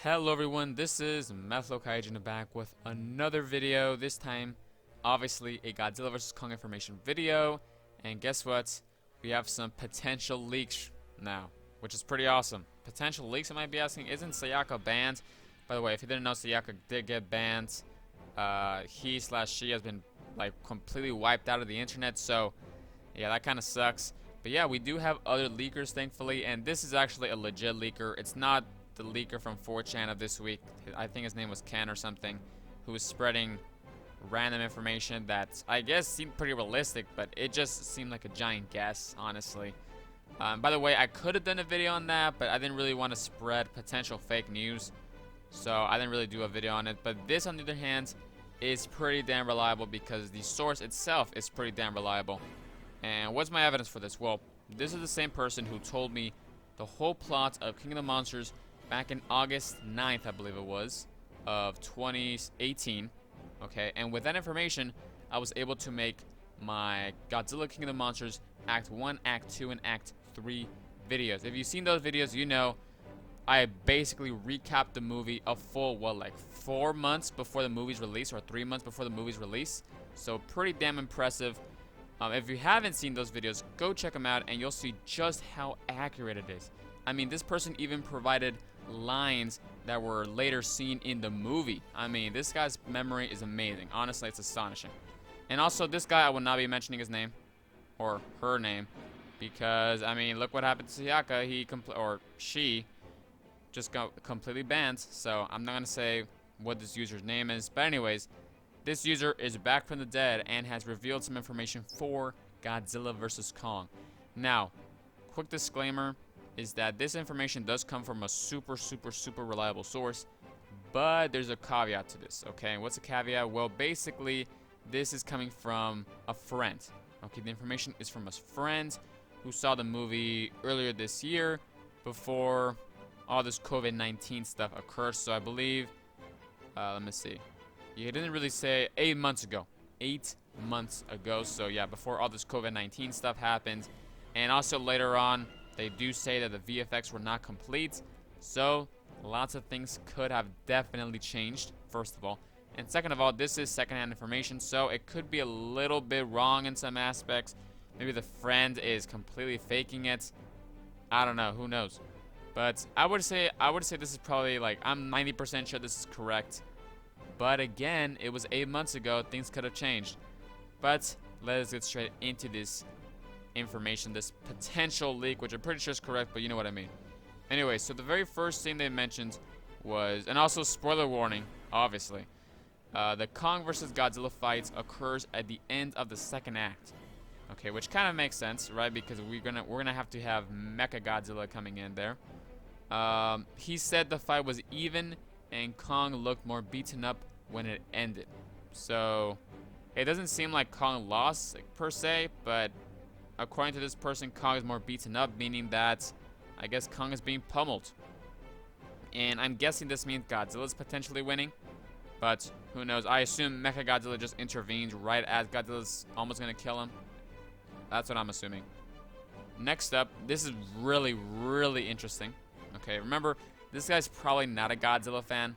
Hello everyone, this is Kaijin back with another video. This time, obviously, a Godzilla vs. Kong information video. And guess what? We have some potential leaks now, which is pretty awesome. Potential leaks, I might be asking. Isn't Sayaka banned? By the way, if you didn't know, Sayaka did get banned. He/she has been like completely wiped out of the internet. So, yeah, that kind of sucks. But yeah, we do have other leakers, thankfully, and this is actually a legit leaker. It's not the leaker from 4chan of this week. I think his name was Ken or something, who was spreading random information that I guess seemed pretty realistic, but it just seemed like a giant guess, honestly. By the way, I could have done a video on that, but I didn't really want to spread potential fake news, so I didn't really do a video on it. But this, on the other hand, is pretty damn reliable because the source itself is pretty damn reliable. And what's my evidence for this? Well, this is the same person who told me the whole plot of King of the Monsters back in August 9th, I believe it was, of 2018. Okay, and with that information, I was able to make my Godzilla King of the Monsters Act 1, Act 2, and Act 3 videos. If you've seen those videos, you know I basically recapped the movie a full, like 4 months before the movie's release, or 3 months before the movie's release. So pretty damn impressive. If you haven't seen those videos, go check them out and you'll see just how accurate it is. I mean, this person even provided lines that were later seen in the movie. I mean, this guy's memory is amazing. Honestly, it's astonishing. And also, this guy, I will not be mentioning his name or her name because, I mean, look what happened to Sayaka. She just got completely banned. So I'm not going to say what this user's name is. But anyways, this user is back from the dead and has revealed some information for Godzilla vs. Kong. Now, quick disclaimer is that this information does come from a super reliable source, but there's a caveat to this, okay? What's a caveat? Well, basically, this is coming from a friend, okay? The information is from a friend who saw the movie earlier this year before all this COVID-19 stuff occurred. So I believe, let me see. He didn't really say 8 months ago. 8 months ago. So yeah, before all this COVID-19 stuff happened. And also later on, they do say that the VFX were not complete. So lots of things could have definitely changed, first of all. And second of all, this is secondhand information, so it could be a little bit wrong in some aspects. Maybe the friend is completely faking it. I don't know, who knows. But I would say this is probably, like, I'm 90% sure this is correct. But again, it was 8 months ago. Things could have changed. But let us get straight into this information, this potential leak, which I'm pretty sure is correct, but you know what I mean. Anyway, so the very first thing they mentioned was, and also spoiler warning, obviously, the Kong versus Godzilla fight occurs at the end of the second act. Okay, which kind of makes sense, right? Because we're gonna have to have Mecha Godzilla coming in there. He said the fight was even and Kong looked more beaten up when it ended. So it doesn't seem like Kong lost, like, per se, but according to this person, Kong is more beaten up, meaning that I guess Kong is being pummeled. And I'm guessing this means Godzilla's potentially winning, but who knows? I assume Mechagodzilla just intervenes right as Godzilla's almost gonna kill him. That's what I'm assuming. Next up, this is really interesting. Okay, remember, this guy's probably not a Godzilla fan.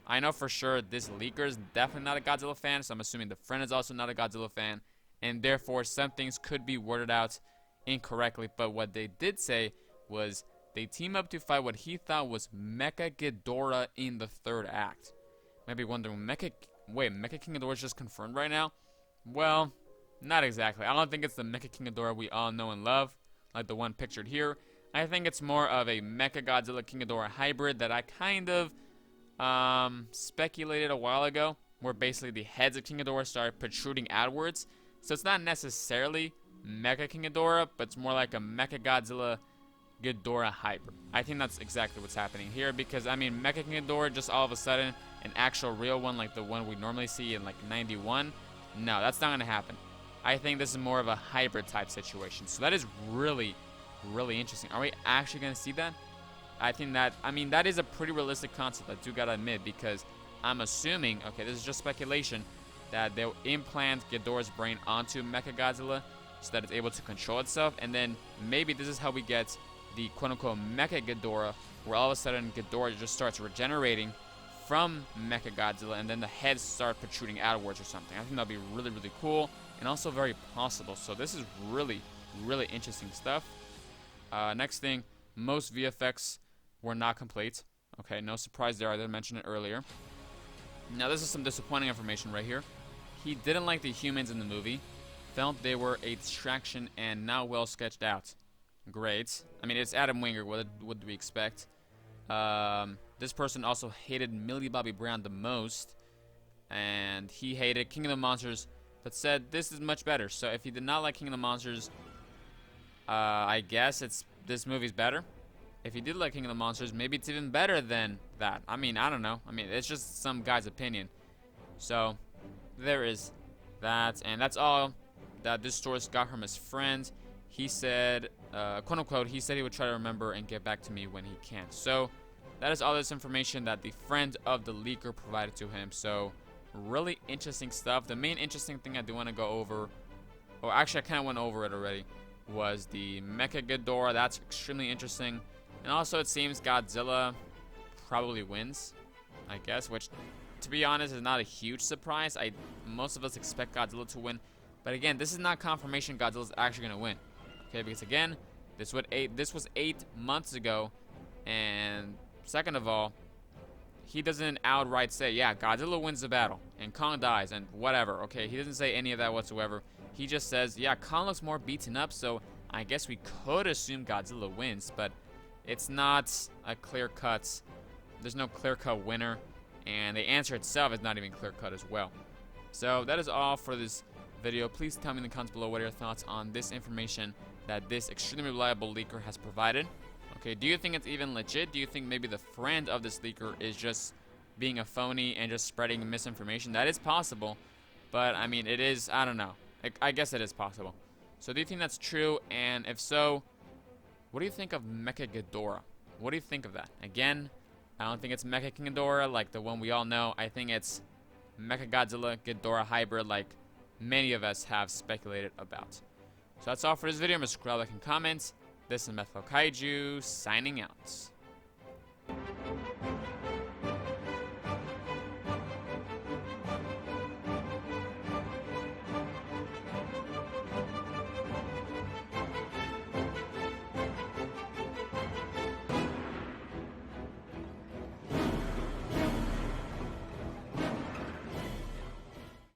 I know for sure this leaker is definitely not a Godzilla fan, so I'm assuming the friend is also not a Godzilla fan, and therefore some things could be worded out incorrectly. But what they did say was they team up to fight what he thought was Mecha Ghidorah in the third act. Maybe wondering, Mecha King Ghidorah is just confirmed right now? Well, not exactly. I don't think it's the Mecha King Ghidorah we all know and love, like the one pictured here. I think it's more of a Mecha Godzilla King Ghidorah hybrid that I kind of speculated a while ago, where basically the heads of King Ghidorah start protruding outwards. So it's not necessarily Mecha King Ghidorah, but it's more like a Mecha Godzilla Ghidorah hybrid. I think that's exactly what's happening here, because I mean, Mecha King Ghidorah just all of a sudden an actual real one like the one we normally see in like 91. No, that's not gonna happen. I think this is more of a hybrid type situation. So that is really interesting. Are we actually gonna see that? I think that, I mean, that is a pretty realistic concept, I do gotta admit, because I'm assuming, okay, this is just speculation, that they'll implant Ghidorah's brain onto Mechagodzilla so that it's able to control itself, and then maybe this is how we get the quote-unquote Mecha Ghidorah, where all of a sudden Ghidorah just starts regenerating from Mecha Godzilla, and then the heads start protruding outwards or something. I think that'd be really, really cool, and also very possible. So this is really, really interesting stuff. Next thing, most VFX were not complete. Okay, no surprise there. I didn't mention it earlier. Now this is some disappointing information right here. He didn't like the humans in the movie. Felt they were a distraction and not well sketched out. Great. I mean, it's Adam Wingard. What do we expect? This person also hated Millie Bobby Brown the most, and he hated King of the Monsters, but said this is much better. So if he did not like King of the Monsters, I guess this movie's better. If he did like King of the Monsters, maybe it's even better than that. I mean, I don't know. I mean, it's just some guy's opinion. So there is that, and that's all that this source got from his friend. He said, quote unquote, he said he would try to remember and get back to me when he can. So that is all this information that the friend of the leaker provided to him. So really interesting stuff. The main interesting thing I do want to go over, or actually I kind of went over it already, was the Mecha Ghidorah. That's extremely interesting. And also it seems Godzilla probably wins, I guess, which to be honest is not a huge surprise. Most of us expect Godzilla to win. But again, this is not confirmation Godzilla's actually going to win. Okay, because again, this was 8 months ago, and second of all, he doesn't outright say, yeah, Godzilla wins the battle, and Kong dies, and whatever, okay? He doesn't say any of that whatsoever. He just says, yeah, Kong looks more beaten up, so I guess we could assume Godzilla wins, but it's not a clear-cut, there's no clear-cut winner, and the answer itself is not even clear-cut as well. So that is all for this video. Please tell me in the comments below what are your thoughts on this information that this extremely reliable leaker has provided. Okay, do you think it's even legit? Do you think maybe the friend of this leaker is just being a phony and just spreading misinformation? That is possible, but I mean, it is, I don't know. I guess it is possible. So do you think that's true? And if so, what do you think of Mecha Ghidorah? What do you think of that? Again, I don't think it's Mecha Ghidorah like the one we all know. I think it's Mecha Godzilla Ghidorah hybrid like many of us have speculated about. So that's all for this video. Remember to subscribe, like, and comment. This is Methyl Kaiju signing out.